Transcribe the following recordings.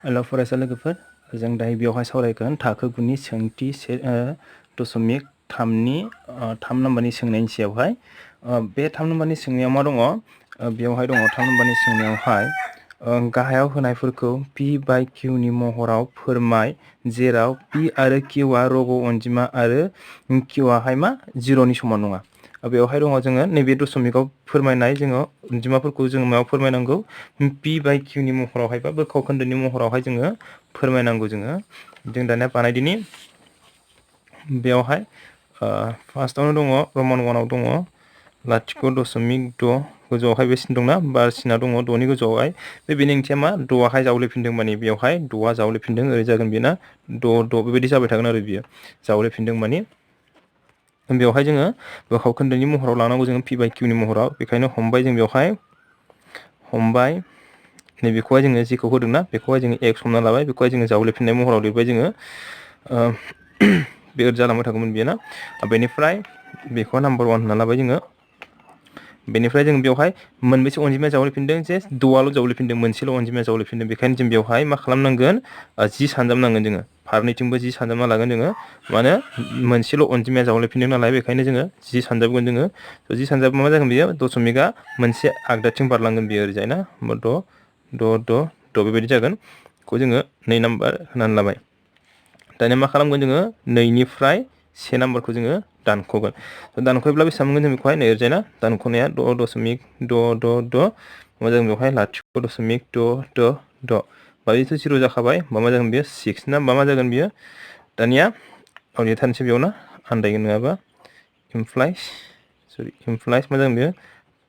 हेल' फरायसा लोगोफोर, जों दायो बेवहाय सावरायगोन थाखो 9 नि सोंथि 1.3 नम्बरनि सोंनायनि सायावहाय। बे 3 नम्बरनि सोंनायाव मा दङ? बेवहाय दङ 3 नम्बरनि सोंनायावहाय गाहायाव होनायफोरखौ P बाय Q नि महराव फोरमाय, जेराव P आरो Q आ रग' अनजिमा आरो Q आहाय मा 0 नि समान नङा। बेवहाय दङ जोङो नैबे दशमिकआव फोरमायनाय जोङो अनजिमाफोरखौ जोङो मायाव फोरमायनांगौ? P बाय Q नि महरावहाय बा बोखाव खोन्दोनि महरावहाय जोङो फोरमायनांगौ। जों दानिया बानायदिनि। बेवहाय फार्स्टआवनो दङ रमान 1 आव दङ 0.6 गोजौआवहाय बे सिन दंना, बार सिना दङ 2 नि गोजौआवहाय। बेनि ओंथिया मा? 2 जावलेफिनदों, माने बेवहाय 2 जावलेफिनदों, ओरै जागोन बेना 2 बेबायदि जाबाय थागोन आरो बियो जावलेफिनदों माने। बेवहाय जोङो बोखाव खोन्दोनि महराव लानांगौ जोङो P बाय Q नि महराव। बेखायनो हमबाय, जों बेवहाय हमबाय नैबेखौहाय जोङो जेखौ होदोंना बेखौहाय जोङो x हमना लाबाय, बेखौहाय जोङो जावलेफिननाय महराव लिरबाय जोङो। बे ओरै जालांबाय थागौमोन बेयो ना। बेनिफ्राय बेखौ नाम्बार 1 होनना लाबाय जोङो। बेनिफ्राय जों बेवहाय मोनबेसे अनजिमाया जावलेफिनदों? जे 2 जावलेफिनदों, मोनसेल' अनजिमाया जावलेफिनदों। बेखायनो जों बेवहाय मा खालामनांगोन? 10 सानजाबनांगोन जोङो। फारनैथिंबो 10 सानजाबना लागोन जोङो। मानो? मोनसेल' अनजिमाया जावलेफिनदों नालाय, बेखायनो जोङो 10 सानजाबगोन जोङो। 10 सानजाबा मा जागोन बेयो? दशमिकआ मोनसे आगदाथिं बारलांगोन बेयो ओरैजाय ना। 6 बेबायदि जागोन। बेखौ जोङो 2 नाम्बार होनानै लाबाय। दानिया मा खालामगोन जोङो? 2 निफ्राय 1 नाम्बारखौ जोङो दानख'गोन। दानख'योब्ला बेसेबां मोनगोन जों बेखौहाय? नै ओरैजाय ना, दानख'नाया 6.666 मा जागोन बेवहाय? 0.666 बेथ' 0 जाखाबाय। मा जागोन बेयो? 6 ना मा जागोन बेयो? दानिया लिरथारनोसै बेयाव ना, आन्दायगोन नङाबा। इमप्लाइस मा जागोन बेयो?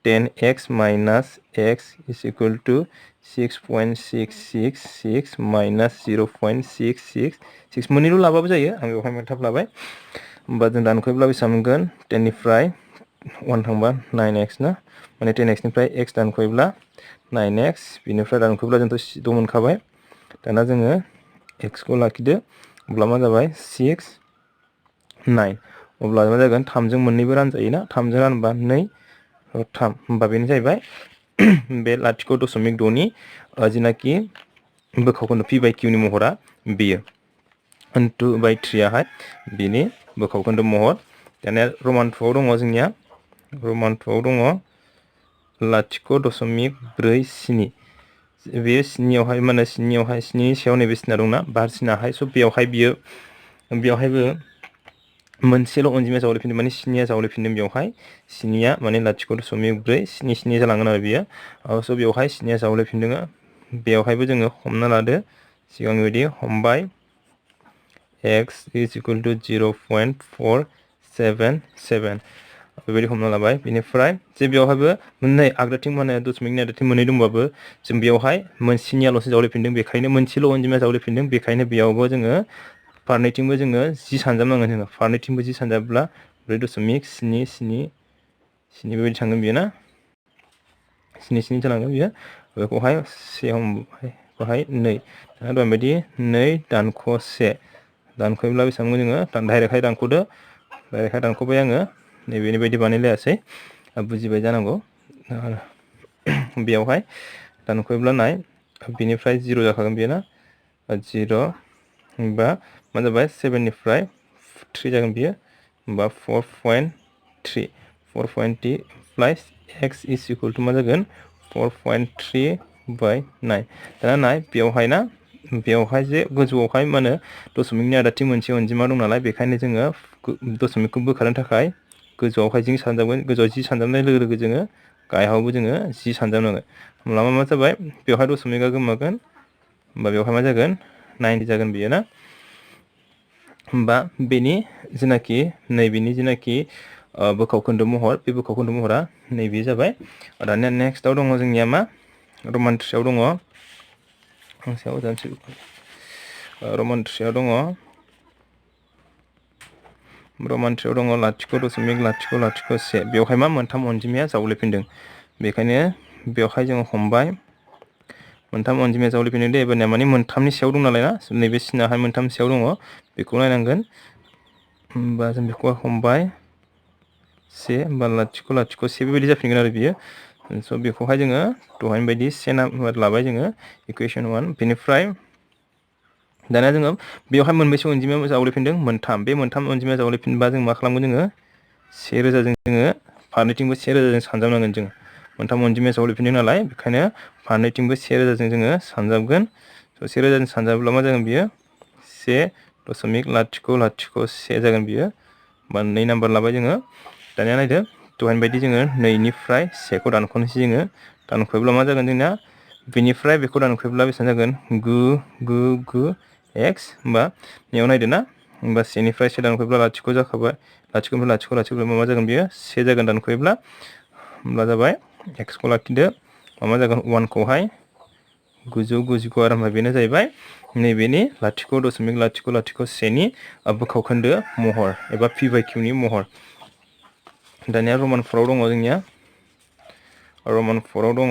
10x minus x is equal to 6.666 minus 0.666 मोननैल' लाबाबो जायो, आं बेवहाय मोनथाम लाबाय। होमबा जों दानख'योब्ला बेसेबां मोनगोन? 10 निफ्राय 1 थांबा 9x ना, माने 10x निफ्राय x दानख'योब्ला 9x, बिनिफ्राय दानख'योब्ला जोंथ' 6 मोनखाबाय। दाना जोङो x खौ लाखिदो, अब्ला मा जाबाय? 6 9, अब्ला मा जागोन? 3 जों मोननैबो रानजायोना, 3 जों रानबा 2 3, होमबा बेनो जाहैबाय बे 0.6 नि जिनाखि बोखाव खोन्दो P बाय Q नि महरा बेयो। 2/3 आहाय बिनि बोखाव खोन्दो महर। दानिया रमान 2 आव दङ जोंनिया, रमान 2 आव दङ 0.47। बे 7आवहाय मा होनो? 7नि सायाव नैबे सिना दंना, बार सिनाहाय। स' बेवहाय बेवहायबो मोनसेल' अनजिमाया जावलेफिनदों, माने 7 जावलेफिनदों बेवहाय। 7 माने 0.4 7 जालांगोन आरो बियो। स' बेवहाय 7 जावलेफिनदों। बेवहायबो जोङो हमना लादो सिगांनि बायदि हमबाय x is equal to 0.477 बेबायदि हमना लाबाय। बेनिफ्राय जे बेवहायबो मोननै आगदाथिं मा होनो? दशमिकनि आगदाथिं मोननै दंबाबो जों बेवहाय मोनसेनियाल'सो जावलेफिनदों, बेखायनो मोनसेल' अनजिमाया जावलेफिनदों। बेखायनो बेयावबो जोङो फारनैथिंबो जोङो 10 सानजाबनांगोन जोङो। फारनैथिंबो 10 सानजाबब्ला 4.77 बेबायदि थांगोन बेयो ना, 7 जालांगोन बियो। बेखौहाय बेवहाय 2, दाना दहाय बायदि 2 दानख' 1 दानख'योब्ला बेसेबां मोनगोन जोङो? डाइरेक्टहाय दानख'दो, डाइरेक्टहाय दानख'बाय आङो। नैबेनि बायदि बानायलायासै, बुजिबाय जानांगौ। बेयावहाय दानख'योब्ला 9, बिनिफ्राय 0 जाखागोन बेयो ना, 0 होमबा मा जाबाय? 7 निफ्राय 3 जागोन बियो, होमबा 4.3 प्लास x is equal to मा जागोन? 4.3/9। दाना नाय बेवहाय ना, बेवहाय जे गोजौआवहाय मा होनो? दशमिकनि आगदाथिं मोनसे अनजिमा दं नालाय, बेखायनो जोङो दशमिकखौ बोखारनो थाखाय गोजौआवहाय 10 सानजाबगोन। गोजौआव 10 सानजाबनाय लोगो लोगो जोङो गाहायावबो जोङो 10 सानजाबनांगोन। होमब्ला मा जाबाय? बेवहाय दशमिकआ गोमागोन, होमबा बेवहाय मा जागोन? 90 जागोन बेयो ना। होमबा बेनि जिनाखि नैबेनि जिनाखि बोखाव खोन्दो महर, बे बोखाव खोन्दो महरा नैबे जाबाय। दानिया नेक्स्टआव दङ जोंनिया मा? रमान 3 आव दङ, रमान 3 आव दङ 0.00001। बेवहाय मा? मोनथाम अनजिमाया जावलेफिनदों। बेखायनो बेवहाय जोङो हमबाय मोनथाम अनजिमाया जावलेफिनदों दे, एबारनिया माने मोनथामनि सायाव दं नालाय ना, नैबे सिनाहाय मोनथामनि सायाव दङ, बेखौ नायनांगोन। होमबा जों बेखौ हमबाय 1, होमबा 0.01 बेबायदि जाफिनगोन आरो बियो। स' बेखौहाय जोङो दहायनि बायदि 1 नाम्बार लाबाय जोङो, इकुवेशन 1। बेनिफ्राय दानिया जोङो बेवहाय मोनबेसे अनजिमाया जावलेफिनदों मोनथाम बे मोनथाम अनजिमाया जावलेफिनबा जों मा खालामगोन जोङो 1000 जोङो फारनैथिंबो 1000 सानजाबनांगोन जों मोनथाम अनजिमाया जावलेफिनदों नालाय बेखायनो फारनैथिंबो 1000 जोङो सानजाबगोन स' 1000 सानजाबोब्ला मा जागोन बियो 1.001 जागोन बियो बा 2 नाम्बार लाबाय जोङो दानिया नायदो दहायनि बायदि जोङो 2 निफ्राय 1 खौ दानख'नोसै जोङो दानख'योब्ला मा जागोन जोंना बेनिफ्राय बेखौ दानख'योब्ला बेसेबां जागोन 9 x होमबा बेयाव नायदो ना होमबा 1 निफ्राय 1 दानख'योब्ला लाथिख' जाखाबाय लाथिख'निफ्राय लाथिख' मा जागोन बियो 1 जागोन दानख'योब्ला होमब्ला जाबाय x खौ लाखिदो मा जागोन 1 खौहाय 999 आरो ओमफ्राय बेनो जाहैबाय नैबेनि 0.001 नि बोखावखोन्दो महर एबा p/q नि महर दानिया रमान 4 आव दङ जोंनिया रमान 4 आव दङ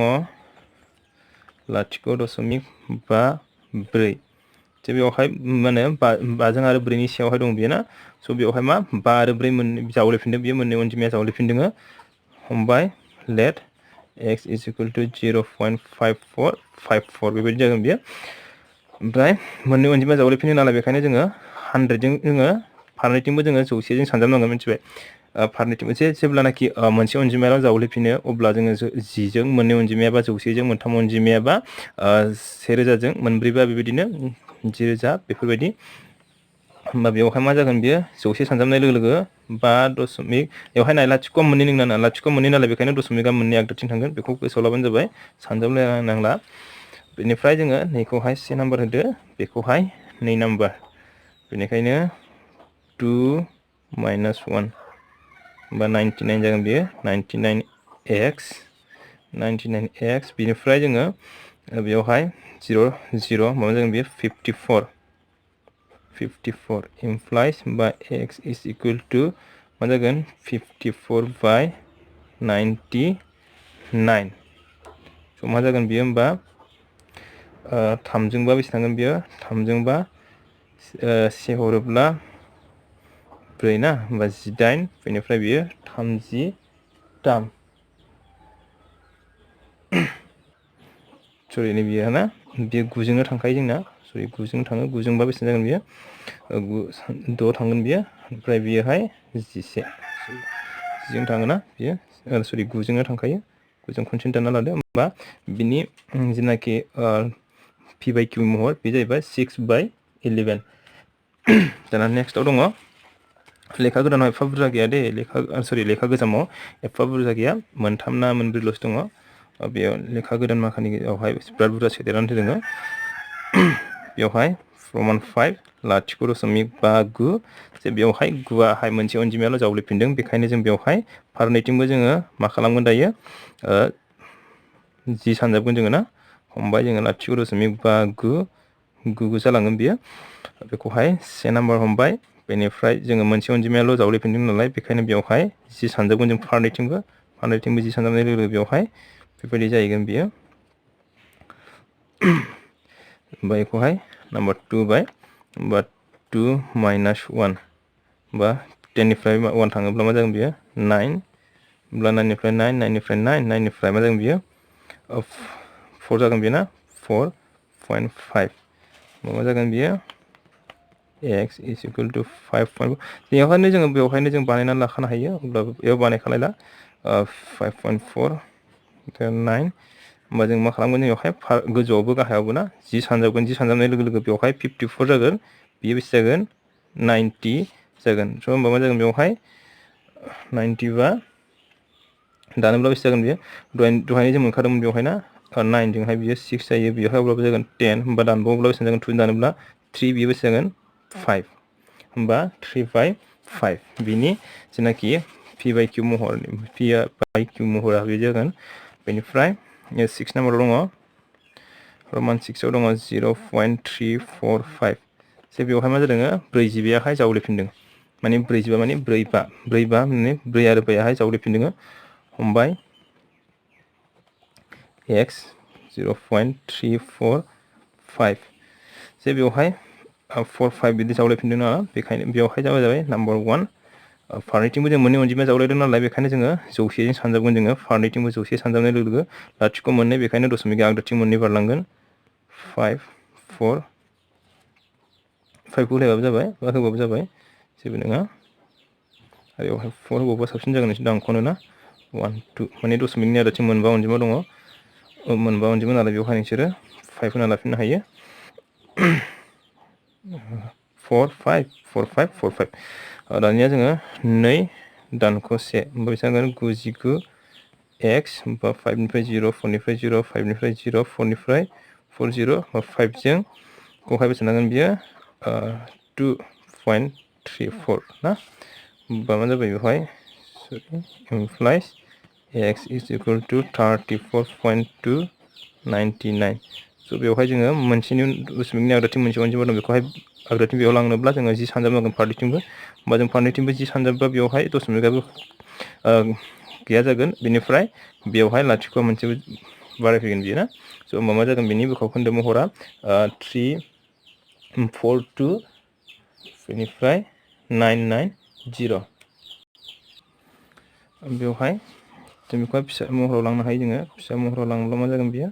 0.54 जे बेवहाय माने 5 आरो 4 नि सायावहाय दं बेयो ना स' बेवहाय मा 5 आरो 4 मोननै जावलेफिनदों बेयो मोननै अनजिमाया जावलेफिनदों हमबाय लेट x = 0.5454 बेबायदि जागोन बेयो ओमफ्राय मोननै अनजिमा जावलेफिनो नालाय बेखायनो जोङो 100 जों जोङो फारनैथिंबो जोङो 100 जों सानजाबनांगोन मिथिबाय फारनैथिंबो जेब्लानाखि मोनसे अनजिमायाव जावलेफिनो अब्ला जोङो 10 जों मोननै अनजिमाया बा 100 जों मोनथाम अनजिमाया बा 1000 जों मोनब्रैबा बेबायदिनो 10000 बेफोरबायदि होमबा बेवहाय मा जागोन बियो 100 सानजाबनाय लोगो लोगो 5 बेवहाय नाय लाथिख' मोननै नोंना लाथिख' मोननै नालाय बेखायनो दशमिकआ मोननै आगदाथिं थांगोन बेखौ गोसोआव लाबानो जाबाय सानजाबलायनांला बेनिफ्राय जोङो नैखौहाय 1 नाम्बार होदो बेखौहाय 2 नाम्बार बेनिखायनो 2 - 1 होमबा 99 जागोन बेयो 99x बिनिफ्राय जोङो बेवहाय 0 माबा जागोन बेयो 54 implies होमबा x = मा जागोन 54/99 स' मा जागोन बियो होमबा 3 जोंबा बेसे थांगोन बियो 3 जोंबा 1 हरोब्ला 4 ना होमबा 18 बेनिफ्राय बियो 30 सरि नै बियो ना बियो 9 जोंनो थांखायो जोंना सरि 9 जों थाङो 9 जोंबा बेसेबां जागोन बियो 6 थांगोन बियो ओमफ्राय बियोहाय 11 जों थाङोना बियो सरि 9 जोंनो थांखायो 9 जों खनसेनो दानना लादो होमबा बिनि जेनाखि p/q महर बे जाहैबाय 6/11 दाना नेक्स्टआव दङ लेखा गोदानाव एफा बुरजा गैया दे लेखा गोजामाव एफा बुरजा गैया मोनथाम ना मोनब्रैल'सो दङ बेयाव लेखा गोदान माखानि गेजेरावहाय बिराद बुरजा सोदेरनानै दोङो बेवहाय रमान 5 0.59 जे बेवहाय 9आहाय मोनसे अनजिमायाल' जावलेफिनदों बेखायनो जों बेवहाय फारनैथिंबो जोङो मा खालामगोन दायो 10 सानजाबगोन जोङो ना हमबाय जोङो 0.59 जालांगोन बियो बेखौहाय 1 नाम्बार हमबाय बेनिफ्राय जोङो मोनसे अनजिमायाल' जावलेफिनदों नालाय बेखायनो बेवहाय 10 सानजाबगोन जों फारनैथिंबो 10 सानजाबनाय लोगो लोगो बेवहाय बेबायदि जाहैगोन बियो ओमफ्राय बेखौहाय नाम्बार 2 बाय होमबा 2 - 1 होमबा 10 निफ्राय 1 थाङोब्ला मा जागोन बियो 9 होमब्ला 9 निफ्राय 9 9 निफ्राय 9 9 निफ्राय मा जागोन बियो 4 जागोन बियो ना 4.5 मा जागोन बियो x = 5. बेवहायनो जों बानायनानै लाखानो हायो अब्लाबो बेयाव बानायखालायला 5.4 9 होमबा जों मा खालामगोन बेवहाय गोजौआवबो गाहायावबो ना 10 सानजाबगोन 10 सानजाबनाय लोगो लोगो बेवहाय 54 जागोन बियो बेसे जागोन 90 जागोन स' होमबा मा जागोन बेवहाय 90 बा दानोब्ला बेसे जागोन बियो दहायनो जों मोनखादोंमोन बेवहाय ना 9 जोंहाय बियो 6 जायो बेवहाय अब्लाबो जागोन 10 होमबा दानबावोब्ला बेसे जागोन 2 दानोब्ला 3 बियो बेसे जागोन 5 होमबा 3/5 बिनि जेनाखि p/q महरा बे जागोन बेनिफ्राय 6 नाम्बाराव दङ रमान 6 आव दङ 0.345 जे बेवहाय मा जादों 40 जावलेफिनदों माने 40 माने 4 माने 4 आरो 5 जावलेफिनदों हमबाय x 0.345 जे बेवहाय 4 5 बिदि जावलेफिनदों नालाय बेखायनो बेवहाय जाबाय नाम्बार 1 फारनैथिंबो जों मोननै अनजिमाया जावलायदों नालाय बेखायनो जोङो 100 जों सानजाबगोन जोङो फारनैथिंबो 100 सानजाबनाय लोगो लोगो लाथिख' मोननै बेखायनो दशमिकआ आगदाथिं मोननै बारलांगोन 5 4 5 खौ होलायबाबो जाबाय बा होबाबो जाबाय जेबो नङा आरो बेवहाय 4 होबावबा साबसिन जागोन एसे दानख'नो ना 1 2 माने दशमिकनि आदाथिं मोनबा अनजिमा दङ मोनबा अनजिमा नालाय बेवहाय नोंसोरो 5 होना लाफिननो हायो 4 5 4 5 4 5 दानिया जोङो 2 दानख'से ओमफ्राय बेसेबां जागोन 99 x बा 5 निफ्राय 0 4 निफ्राय 0 5 निफ्राय 0 4 निफ्राय 4 0 बा 5 जों गहाय बेसेबां जागोन बियो 2.34 ना होमबा मा जाबाय बेवहाय implies x is equal to 34.299 स' बेवहाय जोङो मोनसेनि दशमिकनि आगदाथिं मोनसे अनजिमा दं बेखौहाय आगदाथिं बेयाव लांनोब्ला जोङो जि सानजाबनांगोन फारनैथिंबो होमबा जों फारनैथिंबो जि सानजाबबा बेवहाय दशमिकआबो गैया जागोन बेनिफ्राय बेवहाय लाथिख' मोनसे बारायफैगोन बियो ना स' होमबा मा जागोन बेनि बिखाव खोन्दो महरा 3 4 2 बेनिफ्राय 990 बेवहाय जों बेखौहाय फिसा महराव लांनो हायो जोङो फिसा महराव लाङोब्ला मा जागोन बियो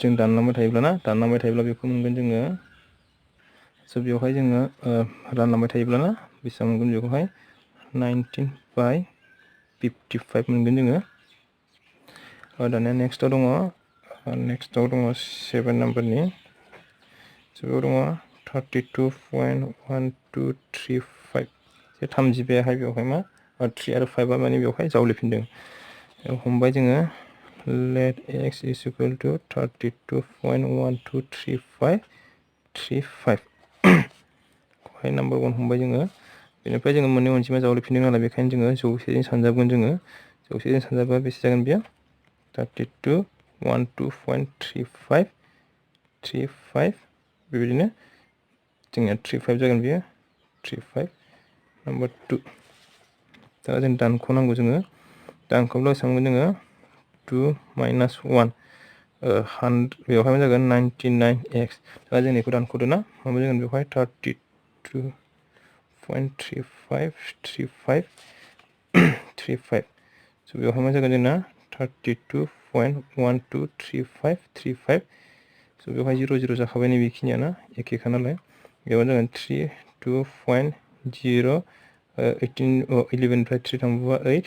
जों दानलांबाय थायोब्ला बेखौ मोनगोन जोङो स' बेवहाय जोङो रानलांबाय थायोब्लाना बेसेबां मोनगोन बेखौहाय 19/55 मोनगोन जोङो दानिया नेक्स्टआव दङ 7 नाम्बारनि स' बेयाव दङ 32.1235 जे 30 बेहाय बेवहाय मा 3 आरो 5 आ माने बेवहाय जावलिफिनदों हमबाय जोङो let x is equal to 32.1235 खौहाय नाम्बार 1 हमबाय जोङो बेनिफ्राय जोङो मोननै अनजिमा जावलिफिनदों नालाय बेखायनो जोङो जौसेजों सानजाबगोन जोङो जौसेजों सानजाबा बेसे जागोन बेयो 32.12.35 बेबायदिनो जोंनिया 35 जागोन बेयो 35 नाम्बार 2 दा जों दानख'नांगौ जोङो दानख'ब्ला बेसेबां मोनगोन जोङो 2 minus 1 बेवहाय मा जागोन 99x दा जों बेखौ दानख'दो ना मा जागोन बेवहाय 32.35 स' बेवहाय मा जागोन जोंना 32.1235 स' बेवहाय 0 0 जाखाबाय नैबेखिनिया ना एखेखा नालाय बेयाव जागोन 3 2.0 11 निफ्राय 3 थांबा 8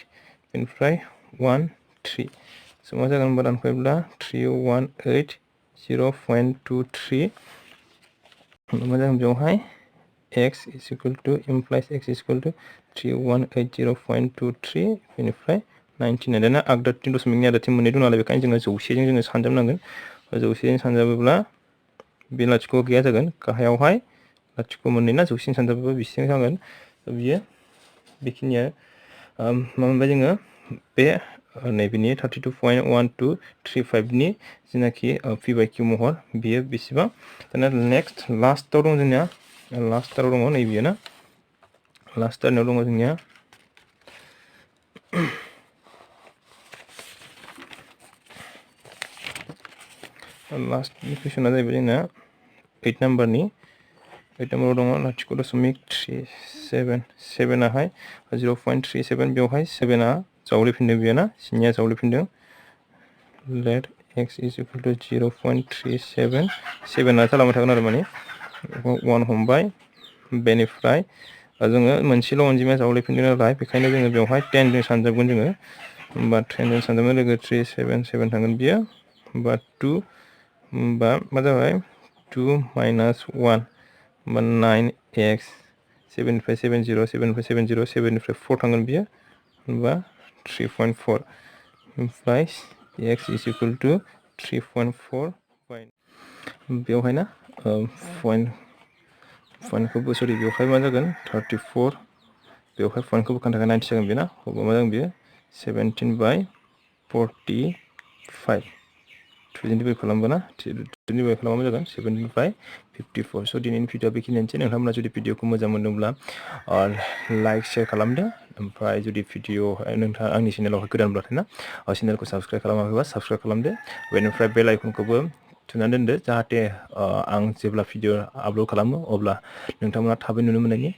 बेनिफ्राय 1 3 स' मा जागोन होनबा दानख'योब्ला 3180.23 मा जागोन बेवहाय x is equal to implies x is equal to 3180.23 बेनिफ्राय 99 दाना आगदाथिं दशमिकनि आगदाथिं मोननै दं नालाय बेखायनो जोङो जौसेजों जोङो सानजाबनांगोन जौसेजों सानजाबोब्ला बे लाथिख' गैया जागोन गाहायावहाय लाथिख' मोननै ना जौसेजों सानजाबोब्ला बेसेबां जागोन बियो बेखिनिया मा मोनबाय जोङो बे नैबेनि 32.1235 नि जेनाखि p by q महर बियो बेसेबां दाना नेक्स्ट लास्टआव दं जोंनिया लास्टआव दङ नैबेयो ना लास्टआव दङ जोंनिया लास्टनि कुइसना जाहैबाय जोंना 8 नाम्बारनि 8 नाम्बाराव दङ लाथिख' दशमिक 37 7आहाय 0.37 बेवहाय 7आ जावलिफिनदों बेयो ना 7आ जावलिफिनदों let x is equal to 0.37 7आ जालांबाय थागोन आरो माने 1 हमबाय बेनिफ्राय जोङो मोनसेल' अनजिमाया जावलिफिनदों नालाय बेखायनो जोङो बेवहाय 10 जों सानजाबगोन जोङो होमबा 10 जों सानजाबनाय लोगो 3 7 7 थांगोन बियो होमबा 2 होमबा मा जाबाय 2 minus 1 होमबा 9x 7 निफ्राय 7 0 7 निफ्राय 7 0 7 निफ्राय 4 थांगोन बियो होमबा 3.4 ओमफ्राय x is equal to 3.4 बेवहाय ना पइन्टखौबो सरि बेवहाय मा जागोन 34 बेवहाय पइन्टखौ बोखानो थाखाय 90 जागोन बेयो ना अब्ला मा जागोन बियो 17/45 2 डिभाइड खालामबा ना 2 डिभाइड खालामबा जागोन 17/54 स' दिनैनि भिडिअआ बेखिनियानोसै नोंथांमोना जुदि भिडिअखौ मोजां मोनदोंब्ला लाइक शेयार खालामदो ओमफ्राय जुदि भिडिअ नोंथाङा आंनि चेनेलावहाय गोदानब्लाथाय ना चेनेलखौ साबस्क्राइब खालामाखैबा साबस्क्राइब खालामदो बेनिफ्राय बेल आइकनखौबो थुनानै दोनदो जाहाथे आं जेब्ला भिडिअ आपल'ड खालामो अब्ला नोंथांमोना थाबै नुनो मोननायनि